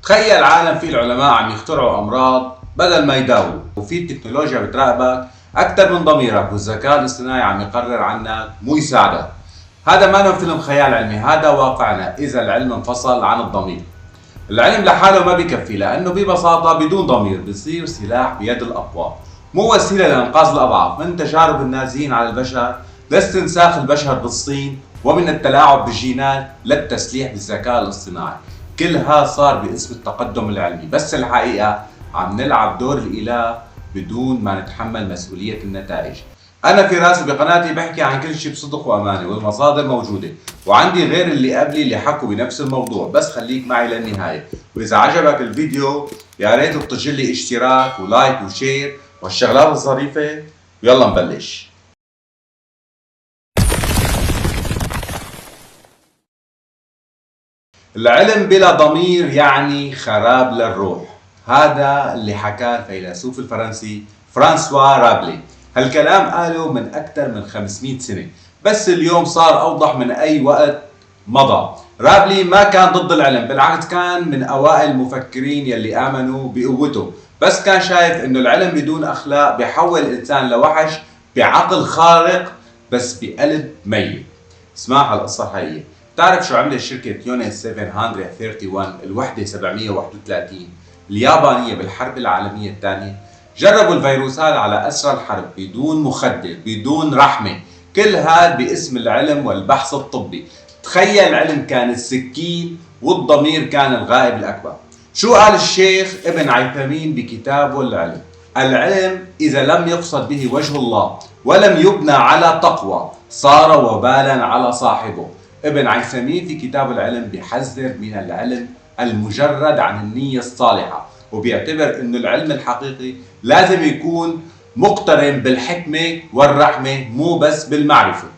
تخيل عالم فيه العلماء عم يخترعوا امراض بدل ما يداووا، وفي التكنولوجيا بتراقبك اكثر من ضميرك، والذكاء الاصطناعي عم يقرر عنك مو يساعدك. هذا ما فيلم خيال علمي، هذا واقعنا اذا العلم انفصل عن الضمير. العلم لحاله ما بكفي، لانه ببساطه بدون ضمير بصير سلاح بيد الاقوى، مو وسيله لانقاذ الاضعاف. من تجارب النازيين على البشر لاستنساخ البشر بالصين، ومن التلاعب بالجينات للتسليح بالذكاء الاصطناعي، كل هذا صار باسم التقدم العلمي. بس الحقيقه عم نلعب دور الاله بدون ما نتحمل مسؤوليه النتائج. أنا في راسي بقناتي بحكي عن كل شيء بصدق وأمانة، والمصادر موجودة، وعندي غير اللي قبلي اللي حكوا بنفس الموضوع. بس خليك معي للنهاية، وإذا عجبك الفيديو يا ريت تطج لي اشتراك ولايك وشير والشغلات الظريفة، ويلا نبلش. العلم بلا ضمير يعني خراب للروح. هذا اللي حكاه الفيلسوف الفرنسي فرانسوا رابلي. هالكلام قاله من أكثر من 500 سنة، بس اليوم صار أوضح من أي وقت مضى. رابلي ما كان ضد العلم، بالعكس كان من أوائل المفكرين يلي آمنوا بقوته، بس كان شايف إنه العلم بدون أخلاق بيحول الإنسان لوحش بعقل خارق بس بقلب ميت. اسمعها القصة الحقيقية. بتعرف شو عملت شركة يونس 731 الوحدة 731 اليابانية بالحرب العالمية الثانية؟ جربوا الفيروس هذا على أسرى الحرب بدون مخدر، بدون رحمة، كل هذا باسم العلم والبحث الطبي. تخيل العلم كان السكين والضمير كان الغائب الأكبر. شو قال الشيخ ابن عثيمين بكتابه العلم؟ العلم إذا لم يقصد به وجه الله ولم يبنى على تقوى صار وبالا على صاحبه. ابن عثيمين في كتاب العلم بيحذر من العلم المجرد عن النية الصالحة، وبيعتبر انه العلم الحقيقي لازم يكون مقترن بالحكمة والرحمة، مو بس بالمعرفة.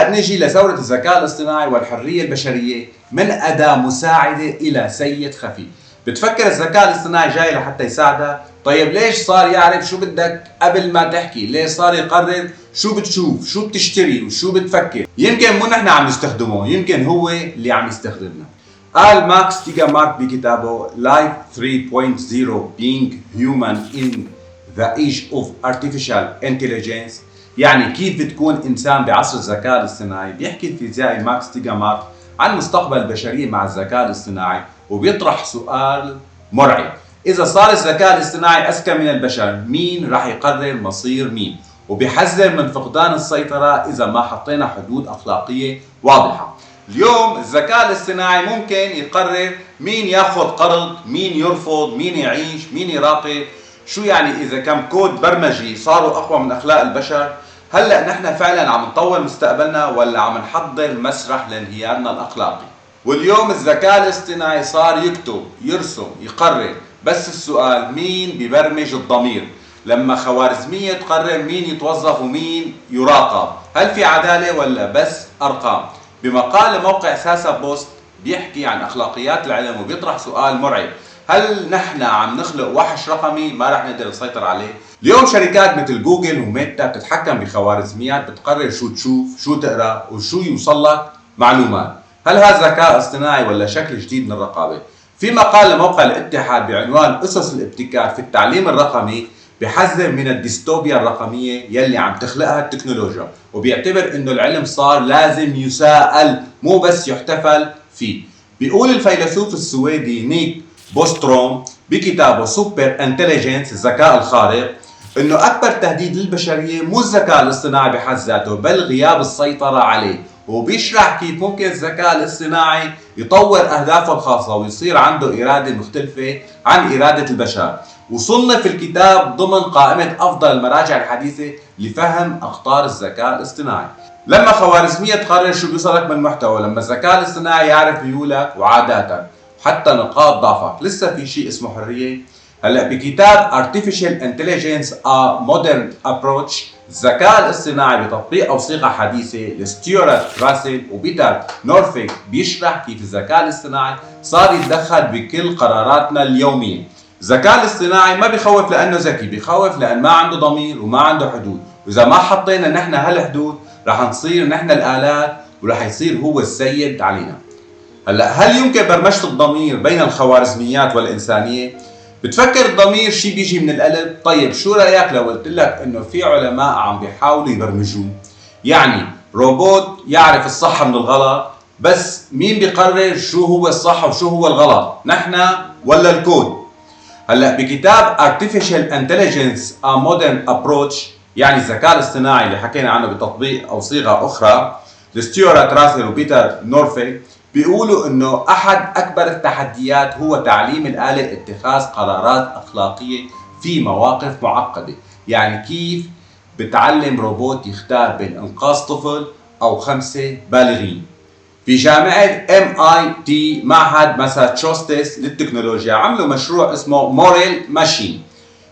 نجي لثورة الذكاء الاصطناعي والحرية البشرية، من أداة مساعدة إلى سيد خفي. بتفكر الذكاء الاصطناعي جاي لحتى يساعدك؟ طيب ليش صار يعرف شو بدك قبل ما تحكي؟ ليش صار يقرر شو بتشوف، شو بتشتري وشو بتفكر؟ يمكن مو نحن عم نستخدمه، يمكن هو اللي عم يستخدمنا. قال ماكس تيغامارك بكتابه Life 3.0 Being Human in the Age of Artificial Intelligence، يعني كيف بتكون إنسان بعصر الذكاء الاصطناعي. بيحكي الفيزيائي ماكس تيغامارك عن مستقبل البشرية مع الذكاء الاصطناعي، وبيطرح سؤال مرعب: إذا صار الذكاء الاصطناعي أذكى من البشر، مين راح يقرر مصير مين؟ وبيحذر من فقدان السيطرة إذا ما حطينا حدود أخلاقية واضحة. اليوم الذكاء الاصطناعي ممكن يقرر مين ياخذ قرض، مين يرفض، مين يعيش، مين يراقب. شو يعني إذا كم كود برمجي صاروا أقوى من أخلاق البشر؟ هلأ نحن فعلا عم نطور مستقبلنا ولا عم نحضر مسرح لانهيارنا الأخلاقي؟ واليوم الذكاء الاصطناعي صار يكتب، يرسم، يقرر، بس السؤال مين ببرمج الضمير؟ لما خوارزمية تقرر مين يتوظف ومين يراقب، هل في عدالة ولا بس أرقام؟ بمقال موقع ساسا بوست بيحكي عن أخلاقيات العلم وبيطرح سؤال مرعب: هل نحن عم نخلق وحش رقمي ما رح نقدر نسيطر عليه؟ اليوم شركات مثل جوجل وميتا بتتحكم بخوارزميات بتقرر شو تشوف، شو تقرا، وشو يوصل لك معلومات. هل هذا ذكاء اصطناعي ولا شكل جديد من الرقابة؟ في مقال لموقع الاتحاد بعنوان أسس الابتكار في التعليم الرقمي بحذر من الديستوبيا الرقمية يلي عم تخلقها التكنولوجيا، وبيعتبر انه العلم صار لازم يساءل مو بس يحتفل فيه. بيقول الفيلسوف السويدي نيك بوستروم بكتابه سوبر انتليجنس الذكاء الخارق انه اكبر تهديد للبشريه مو الذكاء الاصطناعي بحد ذاته، بل غياب السيطره عليه. وبيشرح كيف ممكن الذكاء الاصطناعي يطور اهدافه الخاصه ويصير عنده اراده مختلفه عن اراده البشر. وصنف الكتاب ضمن قائمه افضل المراجع الحديثه لفهم اخطار الذكاء الاصطناعي. لما خوارزمية تقرر شو بيوصلك من محتوى، لما الذكاء الاصطناعي يعرف ميولك وعاداتك وحتى نقاط ضعفك، لسه في شيء اسمه حرية؟ هلا بكتاب Artificial Intelligence A Modern Approach، الذكاء الاصطناعي بتطبيق أو صيغة حديثة لستيوارت راسل وبيتر نورفيك بيشرح كيف الذكاء الاصطناعي صار يتدخل بكل قراراتنا اليومية. الذكاء الاصطناعي ما بيخوف لأنه ذكي، بيخوف لأن ما عنده ضمير وما عنده حدود، وإذا ما حطينا نحن هالحدود رح نصير نحن الآلات ورح يصير هو السيد علينا. هلا هل يمكن برمجة الضمير بين الخوارزميات والإنسانية؟ بتفكر الضمير شيء بيجي من القلب؟ طيب شو رأيك لو قلت لك انه في علماء عم بيحاولوا يبرمجوه، يعني روبوت يعرف الصح من الغلط، بس مين بيقرر شو هو الصح وشو هو الغلط؟ نحن ولا الكود؟ هلا بكتاب Artificial Intelligence A Modern Approach، يعني الذكاء الاصطناعي اللي حكينا عنه بتطبيق او صيغه اخرى لستيوارت راسل وبيتر نورفيك، بيقولوا انه احد اكبر التحديات هو تعليم الآلة اتخاذ قرارات اخلاقية في مواقف معقدة. يعني كيف بتعلم روبوت يختار بين انقاذ طفل او 5 بالغين؟ في جامعة MIT معهد ماساتشوستس للتكنولوجيا عملوا مشروع اسمه موريل ماشين،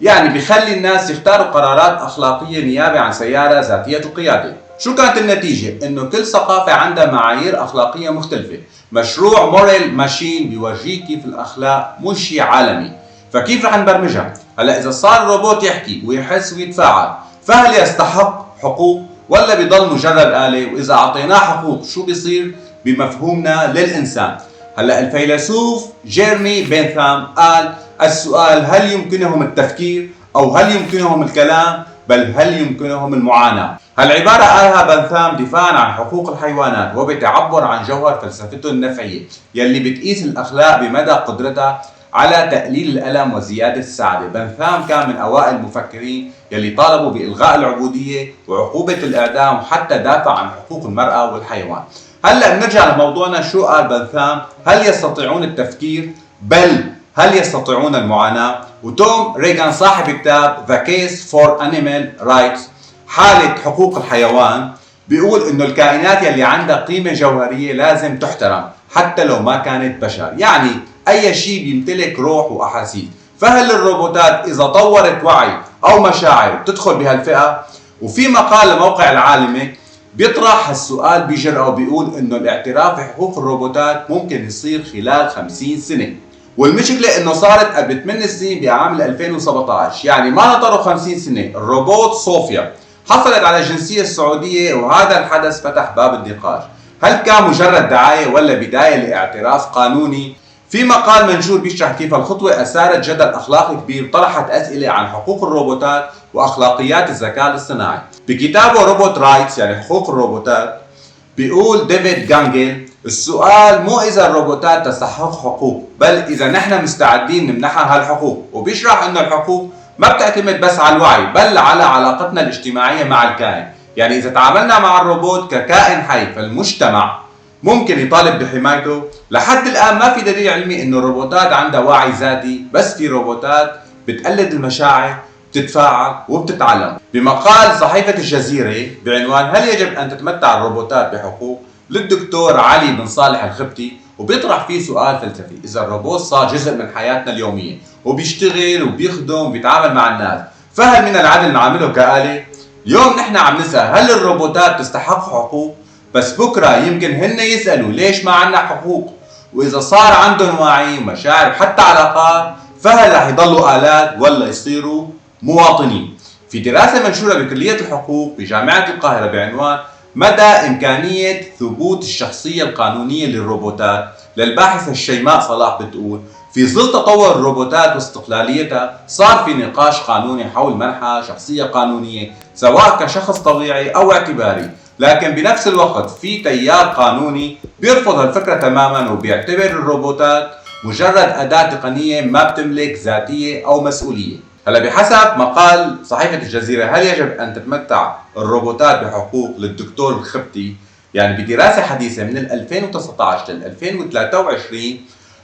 يعني بيخلي الناس يختاروا قرارات اخلاقية نيابة عن سيارة ذاتية القيادة. شو كانت النتيجة؟ انه كل ثقافة عندها معايير اخلاقية مختلفة. مشروع موريل ماشين بيورجيك كيف الاخلاق مش شيء عالمي، فكيف رح نبرمجها؟ هلا اذا صار الروبوت يحكي ويحس ويتفاعل، فهل يستحق حقوق ولا بيضل مجرد آلة؟ واذا اعطيناه حقوق شو بيصير بمفهومنا للانسان؟ هلا الفيلسوف جيرمي بنثام قال السؤال هل يمكنهم التفكير او هل يمكنهم الكلام، بل هل يمكنهم المعاناة. هالعبارة قالها بنثام دفاعا عن حقوق الحيوانات وبتعبر عن جوهر فلسفته النفعية يلي بتقيس الأخلاق بمدى قدرتها على تقليل الألم وزيادة السعادة. بنثام كان من أوائل المفكرين يلي طالبوا بإلغاء العبودية وعقوبة الإعدام وحتى دافع عن حقوق المرأة والحيوان. هلأ بنرجع لموضوعنا، شو قال بنثام؟ هل يستطيعون التفكير؟ بل هل يستطيعون المعاناة؟ وتوم ريغان صاحب كتاب The Case for Animal Rights حالة حقوق الحيوان بيقول انه الكائنات يلي عندها قيمة جوهرية لازم تحترم حتى لو ما كانت بشر، يعني اي شيء بيمتلك روح واحاسيس. فهل الروبوتات اذا طورت وعي او مشاعر بتدخل بهالفئة؟ وفي مقال لموقع العالمي بيطرح هالسؤال بجرأة وبيقول انه الاعتراف بحقوق الروبوتات ممكن يصير خلال 50 سنة. والمشكلة انه صارت قبل 8 سنين بعام 2017، يعني ما نطروا 50 سنة. الروبوت صوفيا حصلت على الجنسية السعودية وهذا الحدث فتح باب النقاش، هل كان مجرد دعاية ولا بداية لاعتراف قانوني؟ في مقال منشور بيشرح كيف الخطوة أثارت جدل أخلاقي كبير، طرحت أسئلة عن حقوق الروبوتات وأخلاقيات الذكاء الاصطناعي. بكتابه روبوت رايتس يعني حقوق الروبوتات بيقول ديفيد جانجل السؤال مو إذا الروبوتات تستحق حقوق، بل إذا نحن مستعدين نمنحها هالحقوق. وبيشرح إنه الحقوق ما بتعتمد بس على الوعي بل على علاقتنا الاجتماعية مع الكائن، يعني إذا تعاملنا مع الروبوت ككائن حي فالمجتمع ممكن يطالب بحمايته. لحد الآن ما في دليل علمي إنه الروبوتات عندها وعي ذاتي، بس في روبوتات بتقلد المشاعر، بتتفاعل وبتتعلم. بمقال صحيفة الجزيرة بعنوان هل يجب أن تتمتع الروبوتات بحقوق للدكتور علي بن صالح الخبتي، وبيطرح فيه سؤال فلسفي: إذا الروبوت صار جزء من حياتنا اليومية وبيشتغل وبيخدم وبيتعامل مع الناس، فهل من العدل نعامله كآلة؟ اليوم نحن عم نسأل هل الروبوتات تستحق حقوق؟ بس بكرة يمكن هن يسألوا ليش ما عنا حقوق؟ وإذا صار عندهم وعي ومشاعر وحتى علاقات، فهل رح يضلوا آلات ولا يصيروا مواطنين؟ في دراسة منشورة بكلية الحقوق بجامعة القاهرة بعنوان مدى إمكانية ثبوت الشخصية القانونية للروبوتات للباحثة الشيماء صلاح بتقول في ظل تطور الروبوتات واستقلاليتها صار في نقاش قانوني حول منحها شخصية قانونية سواء كشخص طبيعي أو اعتباري، لكن بنفس الوقت في تيار قانوني بيرفض الفكرة تماما وبيعتبر الروبوتات مجرد أداة تقنية ما بتملك ذاتية أو مسؤولية. هلا بحسب مقال صحيفة الجزيرة هل يجب أن تتمتع الروبوتات بحقوق للدكتور الخبتي، يعني بدراسة حديثة من 2019 ل 2023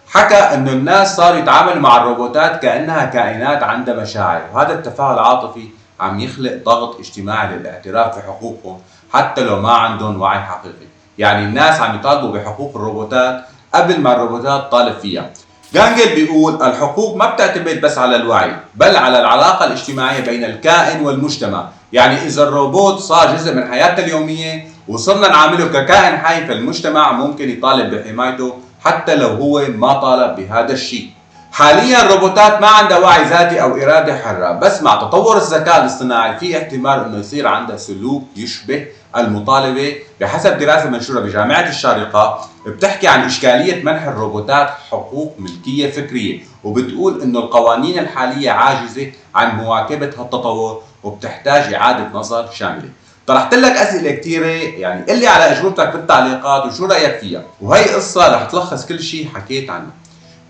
حكى أنه الناس صاروا يتعاملوا مع الروبوتات كأنها كائنات عندها مشاعر، وهذا التفاعل العاطفي عم يخلق ضغط اجتماعي للاعتراف بحقوقهم حتى لو ما عندهم وعي حقيقي. يعني الناس عم يطالبوا بحقوق الروبوتات قبل ما الروبوتات تطالب فيها. جانجل بيقول الحقوق ما بتعتمد بس على الوعي، بل على العلاقة الاجتماعية بين الكائن والمجتمع. يعني إذا الروبوت صار جزء من حياتنا اليومية وصرنا نعامله ككائن حي، فالمجتمع ممكن يطالب بحمايته حتى لو هو ما طالب بهذا الشيء. حاليا الروبوتات ما عندها وعي ذاتي او اراده حره، بس مع تطور الذكاء الاصطناعي في احتمال انه يصير عندها سلوك يشبه المطالبه. بحسب دراسه منشوره بجامعه الشارقه بتحكي عن اشكاليه منح الروبوتات حقوق ملكيه فكريه، وبتقول انه القوانين الحاليه عاجزه عن مواكبه هالتطور وبتحتاج اعاده نظر شامله. طرحت لك اسئله كثيره، يعني قل لي على اجوبتك بالتعليقات وشو رايك فيها، وهي قصه رح تلخص كل شيء حكيت عنه.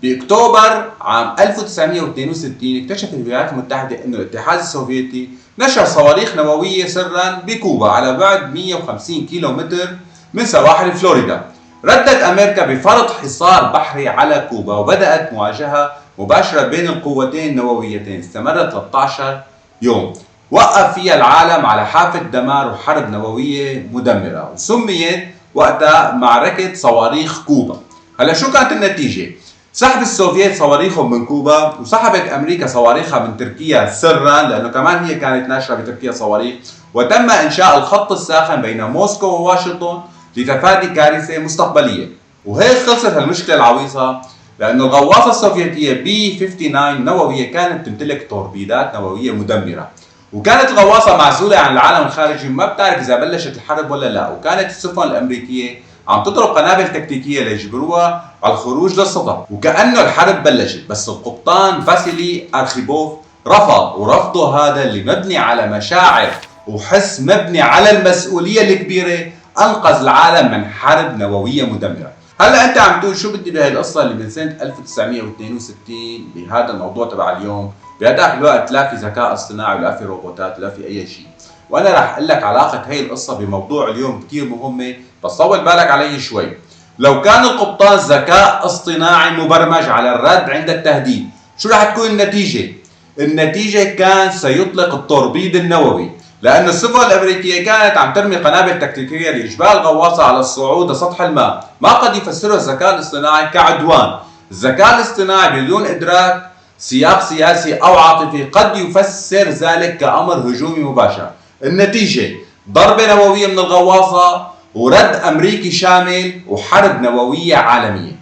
باكتوبر عام 1962 اكتشفت الولايات المتحده انه الاتحاد السوفيتي نشر صواريخ نوويه سرا بكوبا على بعد 150 كيلومتر من سواحل فلوريدا. ردت امريكا بفرض حصار بحري على كوبا، وبدات مواجهه مباشره بين القوتين النوويتين استمرت 13 يوم، وقف فيها العالم على حافه دمار وحرب نوويه مدمره، وسميت وقتها معركه صواريخ كوبا. هلا شو كانت النتيجه؟ سحب السوفييت صواريخهم من كوبا، وسحبت امريكا صواريخها من تركيا سرا لانه كمان هي كانت ناشره بتركيا صواريخ، وتم انشاء الخط الساخن بين موسكو وواشنطن لتفادي كارثه مستقبليه. وهيك خلصت هالمشكله العويصه، لانه الغواصه السوفيتيه بي 59 نوويه كانت تمتلك توربيدات نوويه مدمره، وكانت الغواصه معزوله عن العالم الخارجي وما بتعرف اذا بلشت الحرب ولا لا، وكانت السفن الامريكيه عم تضرب قنابل تكتيكيه ليجبروها على الخروج للسطح، وكأنه الحرب بلشت. بس القبطان فاسيلي أرخيبوف رفض، ورفضه هذا اللي مبني على مشاعر وحس مبني على المسؤولية الكبيرة أنقذ العالم من حرب نووية مدمرة. هلا أنت عم تقول شو بدي بهي القصة اللي من سنة 1962 بهذا الموضوع تبع اليوم؟ بهداك الوقت لا في ذكاء اصطناعي ولا في روبوتات ولا في أي شيء. وأنا رح أقول لك علاقة هي القصة بموضوع اليوم كتير مهمة، بس طول بالك علي شوي. لو كان القبطان ذكاء اصطناعي مبرمج على الرد عند التهديد، شو رح تكون النتيجة؟ النتيجة كان سيطلق التوربيد النووي، لأن السفن الأمريكية كانت عم ترمي قنابل تكتيكية لإجبار الغواصة على الصعود لسطح الماء. ما قد يفسره الذكاء الاصطناعي كعدوان. الذكاء الاصطناعي بدون إدراك سياق سياسي أو عاطفي قد يفسر ذلك كأمر هجومي مباشر. النتيجة ضربة نووية من الغواصة ورد أمريكي شامل وحرب نووية عالمية.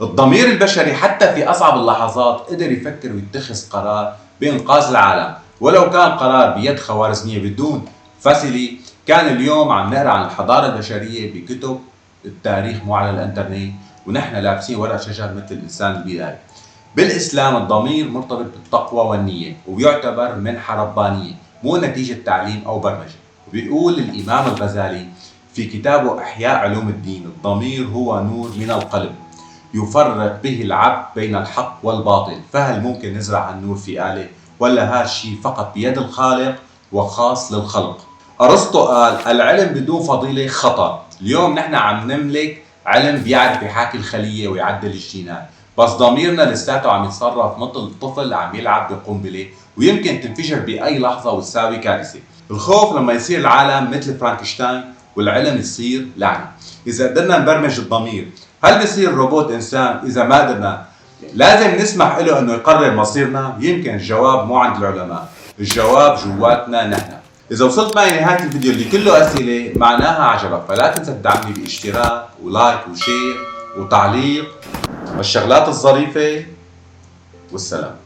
الضمير البشري حتى في أصعب اللحظات قدر يفكر ويتخذ قرار بإنقاذ العالم، ولو كان قرار بيد خوارزمية. بدون فاسيلي كان اليوم عم نقرأ عن الحضارة البشرية بكتب التاريخ مو على الانترنت، ونحن لابسين ورق شجر مثل الإنسان البداية. بالإسلام الضمير مرتبط بالتقوى والنية، ويعتبر منحة ربانية مو نتيجة تعليم أو برمجة. وبيقول الإمام الغزالي في كتابه إحياء علوم الدين: الضمير هو نور من القلب يفرق به العبد بين الحق والباطل، فهل ممكن نزرع النور في آلة، ولا هذا الشيء فقط بيد الخالق وخاص للخلق؟ أرسطو قال: العلم بدون فضيلة خطر. اليوم نحن عم نملك علم بيعرف يحاكي الخلية ويعدل الجينات، بس ضميرنا لساته عم يتصرف مثل طفل عم يلعب بقنبلة ويمكن تنفجر بأي لحظة وتساوي كارثة. الخوف لما يصير العالم مثل فرانكشتاين والعلم يصير لعنة. إذا قدرنا نبرمج الضمير، هل بيصير الروبوت إنسان؟ إذا ما قدرنا، لازم نسمح له إنه يقرر مصيرنا؟ يمكن الجواب مو عند العلماء، الجواب جواتنا نحن. إذا وصلت معي لنهاية الفيديو اللي كله أسئلة معناها عجبك، فلا تنسى تدعمني باشتراك ولايك وشير وتعليق والشغلات الظريفة، والسلام.